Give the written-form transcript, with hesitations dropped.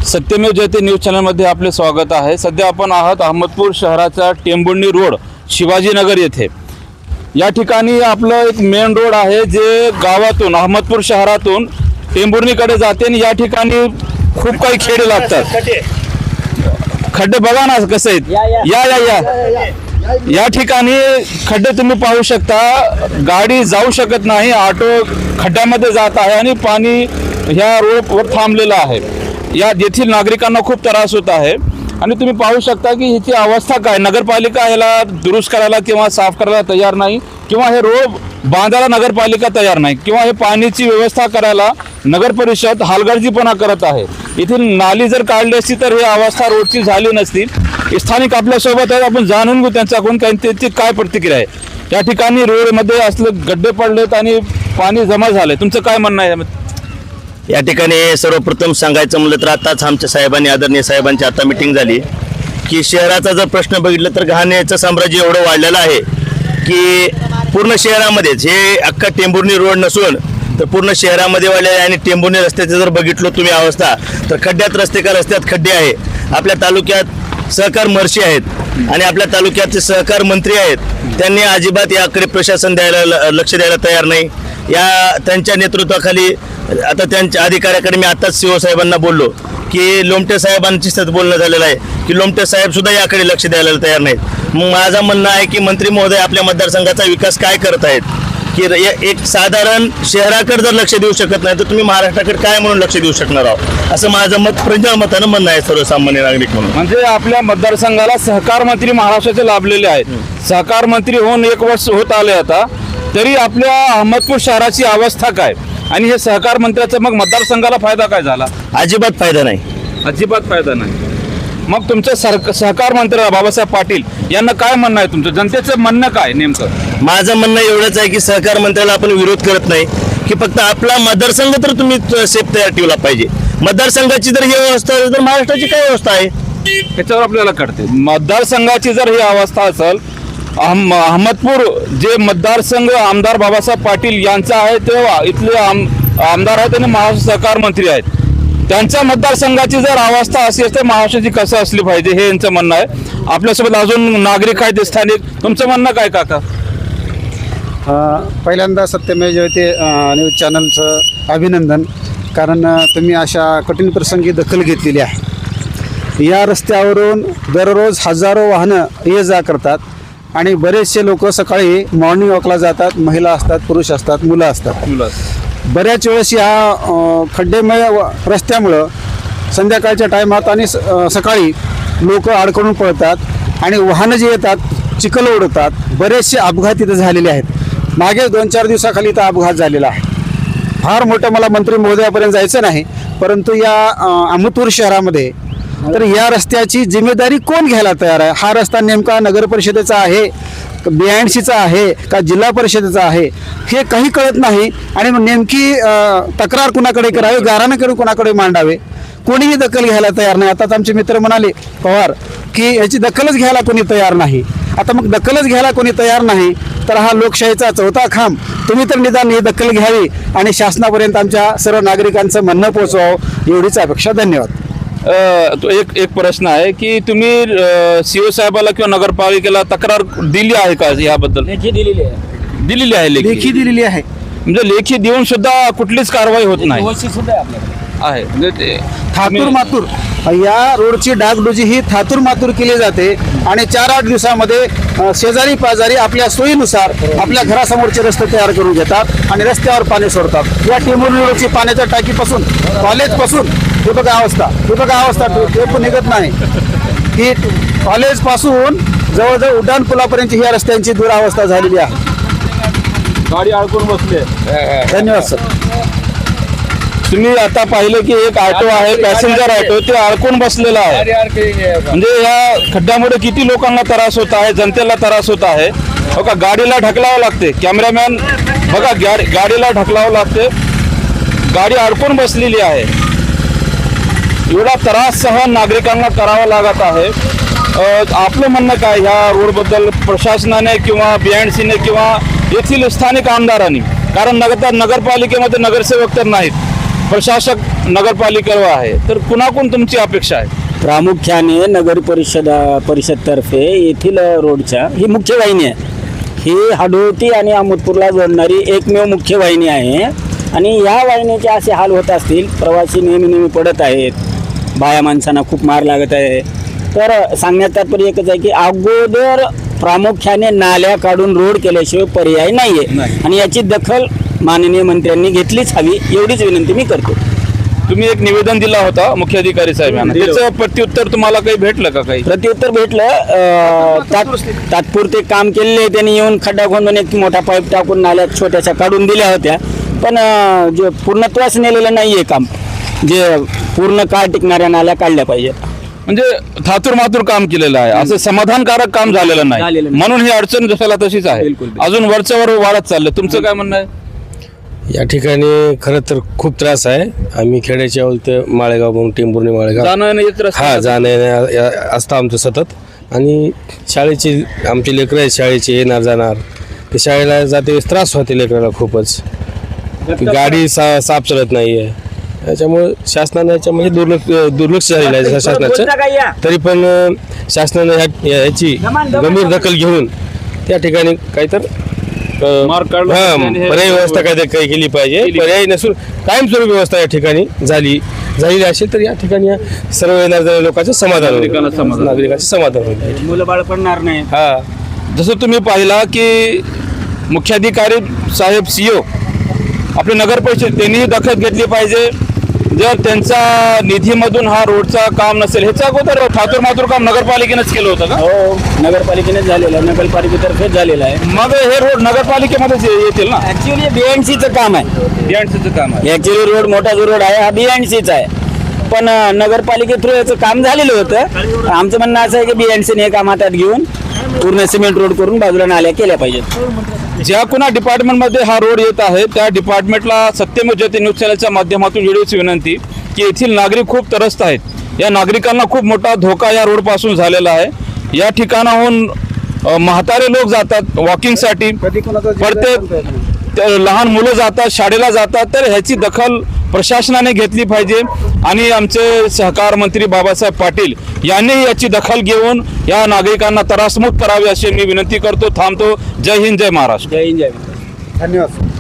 सत्यमेव जयते news चॅनलमध्ये आपले स्वागत आहे। सध्या आपण आहात अहमदपूर शहराचा टेंभुर्णी रोड शिवाजीनगर येथे। या ठिकाणी आपलं एक मेन रोड आहे जे गावातून अहमदपूर शहरातून टेंभुर्णीकडे जाते आणि या ठिकाणी खूप काही खेडे लागतात। खड्डे बघा ना कसे आहेत। या ठिकाणी खड्डे तुम्ही पाहू शकता, गाडी जाऊ शकत नाही, ऑटो खड्ड्यामध्ये जात आहे आणि पाणी ह्या रोडवर थांबलेलं आहे। या येथील नागरिकांना खूप त्रास होत आहे आणि तुम्ही पाहू शकता की ह्याची अवस्था काय। नगरपालिका याला दुरुस्त करायला किंवा साफ करायला तयार नाही, किंवा हे रोड बांधायला नगरपालिका तयार नाही, किंवा हे पाण्याची व्यवस्था करायला नगर परिषद हलगर्जीपणा करत आहे। येथील नाली जर काढली असती तर ही अवस्था रोडची झाली नसती। स्थानिक आपल्यासोबत आहेत, आपण जाणून घेऊ त्यांच्याकडून त्यांची काय प्रतिक्रिया आहे। या ठिकाणी रोडमध्ये असले गड्डे पडलेत आणि पाणी जमा झाले, तुमचं काय म्हणणं आहे? या ठिकाणी सर्वप्रथम सांगायचं म्हणलं तर आताच आमच्या साहेबांनी, आदरणीय साहेबांची आता मीटिंग झाली की शहराचा जर प्रश्न बघितला तर घाण्याचं साम्राज्य एवढं वाढलेलं आहे की पूर्ण शहरामध्येच हे अख्खा टेंभुर्णी रोड नसून तर पूर्ण शहरामध्ये वाढलेलं आहे। आणि टेंभुर्णी रस्त्याचं जर बघितलं तुम्ही अवस्था तर खड्ड्यात रस्ते का रस्त्यात खड्डे आहे। आपल्या तालुक्यात सहकार महर्षी आहेत आणि आपल्या तालुक्याचे सहकार मंत्री आहेत, त्यांनी अजिबात याकडे प्रशासन लक्ष द्यायला तयार नाही। या त्यांच्या नेतृत्वाखाली आता त्यांच्या अधिकाऱ्याकडे मी आताच सीओ साहेबांना बोललो की लोमटे साहेबांची सतत बोलणं झालेलं आहे की लोमटे साहेब सुद्धा याकडे लक्ष द्यायला तयार नाहीत। मग माझं म्हणणं आहे की मंत्री महोदय आपल्या मतदारसंघाचा विकास काय करत आहेत की एक साधारण शहराकडे जर लक्ष देऊ शकत नाही तर तुम्ही महाराष्ट्राकडे काय म्हणून लक्ष देऊ शकणार आहोत, असं माझं प्रज्वल मतानं म्हणणं आहे सर्वसामान्य नागरिक म्हणून। म्हणजे आपल्या मतदारसंघाला सहकार मंत्री महाराष्ट्राचे लाभलेले आहेत। सहकार मंत्री होऊन 1 वर्ष होत आले आता, तरी आपल्या अहमदपूर शहराची अवस्था काय आणि हे सहकार मंत्र्याचा मग मतदारसंघाला फायदा काय झाला? अजिबात फायदा नाही, अजिबात फायदा नाही। मग तुमच्या सहकार मंत्री बाबासाहेब पाटील यांना काय म्हणणं आहे? तुमचं जनतेचं म्हणणं काय नेमकं? माझं म्हणणं एवढंच आहे की सहकार मंत्र्याला आपण विरोध करत नाही की फक्त आपला मतदारसंघ तर तुम्ही सेफ तयार ठेवला पाहिजे। मतदारसंघाची जर ही अवस्था असेल तर महाराष्ट्राची काय अवस्था आहे त्याच्यावर आपल्याला कळते। मतदारसंघाची जर ही अवस्था असेल, अहमदपूर जे मतदारसंघ आमदार बाबासाहेब पाटील यांचा आहे, तेव्हा इथले आमदार आहेत आणि महाराष्ट्र सहकार मंत्री आहेत, त्यांच्या मतदारसंघाची जर अवस्था असेल तर महाराष्ट्राची कसं असली पाहिजे हे यांचं म्हणणं आहे। आपल्यासोबत अजून नागरिक आहेत स्थानिक, तुमचं म्हणणं काय काका? पहिल्यांदा सत्यमेव जयते न्यूज चॅनलचं अभिनंदन, कारण तुम्ही अशा कठीण प्रसंगी दखल घेतलेली आहे। या रस्त्यावरून दररोज हजारो वाहनं ये जा करतात आणि बरेचसे लोक सकाळी मॉर्निंग वॉकला जातात, महिला असतात, पुरुष असतात, मुलं असतात। बऱ्याच वेळेस या खड्डेमय रस्त्यामुळं संध्याकाळच्या टायमात आणि सकाळी लोक अडकून पळतात आणि वाहनं जे येतात चिखल उडतात। बरेचसे अपघात इथं झालेले आहेत। मागे 2-4 दिवसाखाली इथं अपघात झालेला आहे। फार मोठं मला मंत्री महोदयापर्यंत जायचं नाही, परंतु या अहमदपूर शहरामध्ये तर या रस्त्याची जिम्मेदारी कोण घ्यायला तयार आहे? हा रस्ता नेमका नगर परिषदेचा आहे, BINDCचा आहे का जिल्हा परिषदेचा आहे हे काही कळत नाही। आणि नेमकी तक्रार कुणाकडे करावी, गाऱ्हाणेकडे कुणाकडे मांडावे, कोणीही दखल घ्यायला तयार नाही। आताच आमचे मित्र म्हणाले पवार की याची दखलच घ्यायला कोणी तयार नाही। आता मग दखलच घ्यायला कोणी तयार नाही तर हा लोकशाहीचा चौथा खांब, तुम्ही तर निदान ही दखल घ्यावी आणि शासनापर्यंत आमच्या सर्व नागरिकांचं म्हणणं पोहोचवावं एवढीच अपेक्षा। धन्यवाद। तो एक प्रश्न आहे की तुम्ही सीओ साहेबाला किंवा नगरपालिकेला तक्रार दिली आहे का याबद्दल? दिलेली आहे, लेखी दिलेली आहे। म्हणजे लेखी देऊन सुद्धा कुठलीच कारवाई होत नाही आहे। म्हणजे थातूर मातूर या रोडची डागडुजी ही थातूर मातूर केली जाते आणि 4-8 दिवसामध्ये शेजारी पाजारी आपल्या सोयीनुसार आपल्या घरासमोरचे रस्ते तयार करून घेतात आणि रस्त्यावर पाणी सोडतात। या टेंभुर्णी रोडची पाण्याच्या टाकीपासून कॉलेजपासून हे बघा अवस्था टेपू निघत नाही ही कॉलेजपासून जवळजवळ उड्डाणपुलापर्यंत या रस्त्यांची दुरावस्था झालेली आहे। गाडी अडकून बसले। धन्यवाद सर। तुम्ही आता पाहिलं की एक ऑटो आहे, पॅसेंजर ऑटो, ते अडकून बसलेला आहे। म्हणजे या खड्ड्यामुळे किती लोकांना त्रास होत आहे, जनतेला त्रास होत आहे। हो का, गाडीला ढकलावं लागते, कॅमेरामॅन बघा गाडीला ढकलावं लागते, गाडी अडकून बसलेली आहे। एवढा त्रास सहन नागरिकांना करावा लागत आहे। आपलं म्हणणं काय ह्या रोडबद्दल प्रशासनाने किंवा BINDCने किंवा येथील स्थानिक आमदारांनी? कारण नगरपालिकेमध्ये नगरसेवक तर नाहीत, प्रशासक नगरपालिकेवर आहे, तर कुणाकडून तुमची अपेक्षा आहे? प्रामुख्याने नगर परिषदतर्फे येथील रोडच्या ही मुख्य वाहिनी आहे. ही हाडोटी आणि अहमदपूरला जोडणारी एकमेव मुख्य वाहिनी आहे आणि या वाहिनीचे असे हाल होत असतील, प्रवासी नेहमी पडत आहेत, बाया माणसांना खूप मार लागत आहे. तर सांगण्यात तात्पर्य एकच आहे की अगोदर प्रामुख्याने नाल्या काढून रोड केल्याशिवाय पर्याय नाही आहे आणि याची दखल माननीय मंत्र्यांनी घेतलीच हवी, एवढीच विनंती मी करतो. तुम्ही एक निवेदन दिला होता मुख्याधिकारी साहेबांना, त्याचं प्रत्युत्तर तुम्हाला काही भेटलं का? काही प्रत्युत्तर भेटलं. तात्पुरते काम केलेले त्यांनी येऊन खड्डा खोदून एक मोठा पाईप टाकून नाल्या छोट्याशा काढून दिल्या होत्या, पण जे पूर्णत्वास नेलेलं नाही आहे काम, जे पूर्ण काळ टिकणाऱ्या नाल्या काढल्या पाहिजेत. म्हणजे थातूर मातूर काम केलेलं आहे, असं समाधानकारक काम झालेलं नाही, झालेलं नाही. म्हणून ही अडचण जशाला तशीच आहे, बिलकुल. अजून वरच्यावर वाढत चाललं. तुमचं काय म्हणणं आहे? या ठिकाणी खरं तर खूप त्रास आहे. आम्ही खेड्याच्या उलट माळेगाव टेंभुर्णी माळेगाव जाणं येत हा जाणं असतं आमचं सतत. आणि शाळेची आमचे लेकरं आहेत, शाळेचे येणार जाणार, ते शाळेला जाते वेळेस त्रास होते लेकराला खूपच. गाडी साफ चालत नाही आहे, त्याच्यामुळे शासनानं याच्यामध्ये दुर्लक्ष झालेलं आहे शासनाचं. तरी पण शासनानं याची गंभीर दखल घेऊन त्या ठिकाणी काहीतर पर्यायी व्यवस्था काही केली पाहिजे. पर्यायी नसून कायमस्वरूपी व्यवस्था या ठिकाणी झालेली असेल तर या ठिकाणी या सर्व येणार जाणाऱ्या लोकांचं समाधान होईल, नागरिकांचं समाधान होईल. मुलं बाळ पडणार नाही. हा, जसं तुम्ही पाहिला की मुख्याधिकारी साहेब CEO आपले नगर परिषद त्यांनी दखल घेतली पाहिजे. जर त्यांचा निधीमधून हा रोडचा काम नसेल, ह्याच्या अगोदर थातूर मातूर काम नगरपालिकेनेच केलं होतं का? हो, नगरपालिकेनेच झालेलं आहे, नगरपालिकेतर्फेच झालेलं आहे. मग हे रोड नगरपालिकेमध्येच येतील ना? ऍक्च्युली BNCचं काम आहे. बियाणचं काम आहे. ऍक्च्युली रोड मोठा जो रोड आहे हा BNCचा आहे, पण नगरपालिके थ्रू याचं काम झालेलं होतं. आमचं म्हणणं असं आहे की BNCने हे काम हातात घेऊन पूर्ण सिमेंट रोड करून बाजूला नाल्या केल्या पाहिजेत. ज्या कुणा डिपार्टमेंटमध्ये हा रोड येत आहे त्या डिपार्टमेंटला सत्यमेव जयते न्यूज चॅनलच्या माध्यमातून व्हिडिओची विनंती की येथील नागरिक खूप त्रस्त आहेत. या नागरिकांना खूप मोठा धोका या रोडपासून झालेला आहे. या ठिकाणाहून म्हातारे लोक जातात वॉकिंगसाठी, प्रत्येक लहान मुलं जातात, शाळेला जातात. तर ह्याची दखल प्रशासनाने घेतली पाहिजे आणि आमचे सहकार मंत्री बाबासाहेब पाटील यांनी याची दखल घेऊन या नागरिकांना त्रासमुक्त करावे अशी मी विनंती करतो. थांबतो. जय हिंद, जय महाराष्ट्र. जय हिंद, जय महाराष्ट्र. धन्यवाद.